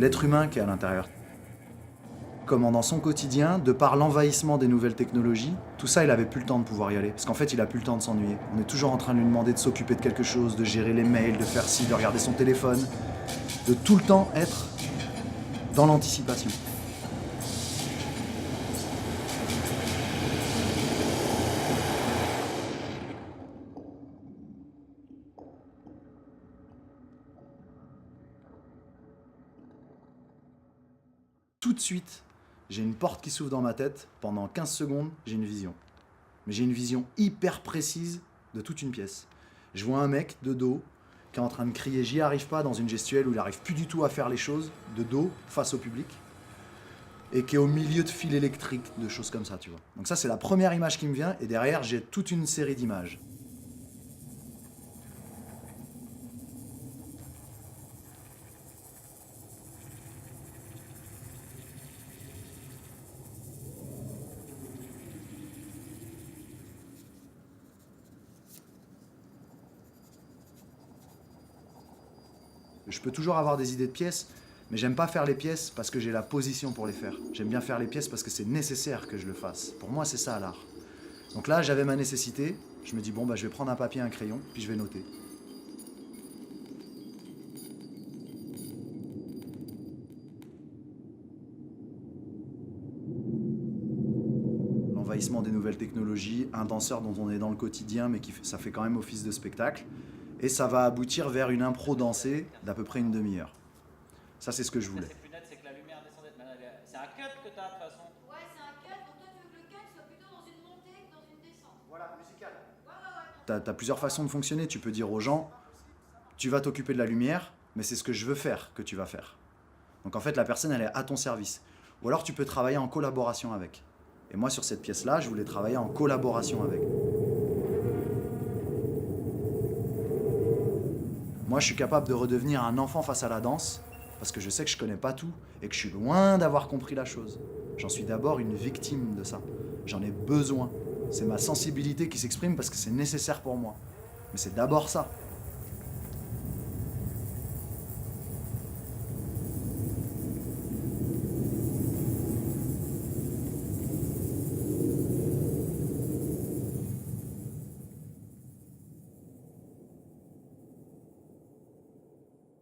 l'être humain qui est à l'intérieur. Comment dans son quotidien, de par l'envahissement des nouvelles technologies, tout ça, il avait plus le temps de pouvoir y aller. Parce qu'en fait, il a plus le temps de s'ennuyer. On est toujours en train de lui demander de s'occuper de quelque chose, de gérer les mails, de faire ci, de regarder son téléphone, de tout le temps être dans l'anticipation. Tout de suite, j'ai une porte qui s'ouvre dans ma tête. Pendant 15 secondes, j'ai une vision. Mais j'ai une vision hyper précise de toute une pièce. Je vois un mec de dos qui est en train de crier « j'y arrive pas » dans une gestuelle où il n'arrive plus du tout à faire les choses, de dos, face au public, et qui est au milieu de fils électriques, de choses comme ça, tu vois. Donc ça, c'est la première image qui me vient, et derrière, j'ai toute une série d'images. Je peux toujours avoir des idées de pièces, mais j'aime pas faire les pièces parce que j'ai la position pour les faire. J'aime bien faire les pièces parce que c'est nécessaire que je le fasse. Pour moi, c'est ça l'art. Donc là, j'avais ma nécessité. Je me dis, bon, bah, je vais prendre un papier et un crayon, puis je vais noter. L'envahissement des nouvelles technologies, un danseur dont on est dans le quotidien, mais ça fait quand même office de spectacle. Et ça va aboutir vers une impro dansée d'à peu près une demi-heure. Ça, c'est ce que je voulais. C'est plus net, c'est que la lumière descendait de manière. C'est un cut que t'as de toute façon. Ouais, c'est un cut, donc toi tu veux que le cut soit plutôt dans une montée que dans une descente. Voilà, musical. Ouais. T'as plusieurs façons de fonctionner. Tu peux dire aux gens, tu vas t'occuper de la lumière, mais c'est ce que je veux faire que tu vas faire. Donc en fait, la personne, elle est à ton service. Ou alors tu peux travailler en collaboration avec. Et moi, sur cette pièce-là, je voulais travailler en collaboration avec. Moi, je suis capable de redevenir un enfant face à la danse, parce que je sais que je connais pas tout et que je suis loin d'avoir compris la chose. J'en suis d'abord une victime de ça. J'en ai besoin. C'est ma sensibilité qui s'exprime parce que c'est nécessaire pour moi. Mais c'est d'abord ça.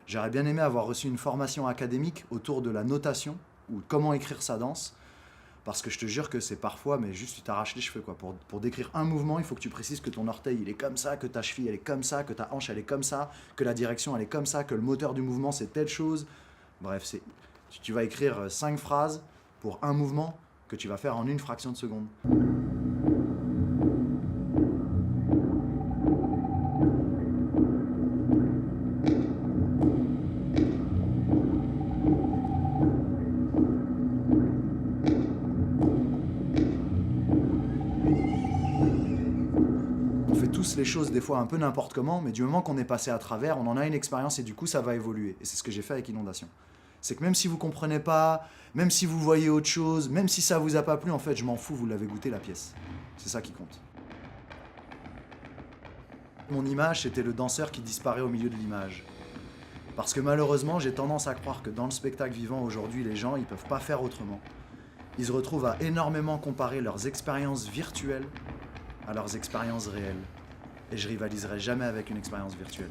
J'aurais bien aimé avoir reçu une formation académique autour de la notation ou comment écrire sa danse, parce que je te jure que c'est parfois, mais juste tu t'arraches les cheveux quoi. Pour décrire un mouvement, il faut que tu précises que ton orteil il est comme ça, que ta cheville elle est comme ça, que ta hanche elle est comme ça, que la direction elle est comme ça, que le moteur du mouvement c'est telle chose. Bref, tu vas écrire 5 phrases pour un mouvement que tu vas faire en une fraction de seconde. On fait tous les choses des fois un peu n'importe comment, mais du moment qu'on est passé à travers, on en a une expérience et du coup ça va évoluer. Et c'est ce que j'ai fait avec Inondation. C'est que même si vous comprenez pas, même si vous voyez autre chose, même si ça vous a pas plu, en fait je m'en fous, vous l'avez goûté la pièce. C'est ça qui compte. Mon image, c'était le danseur qui disparaît au milieu de l'image. Parce que malheureusement, j'ai tendance à croire que dans le spectacle vivant aujourd'hui, les gens, ils peuvent pas faire autrement. Ils se retrouvent à énormément comparer leurs expériences virtuelles à leurs expériences réelles. Et je rivaliserai jamais avec une expérience virtuelle.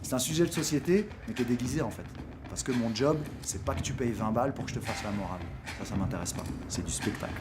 C'est un sujet de société, mais qui est déguisé en fait. Parce que mon job, c'est pas que tu payes 20 balles pour que je te fasse la morale. Ça m'intéresse pas. C'est du spectacle.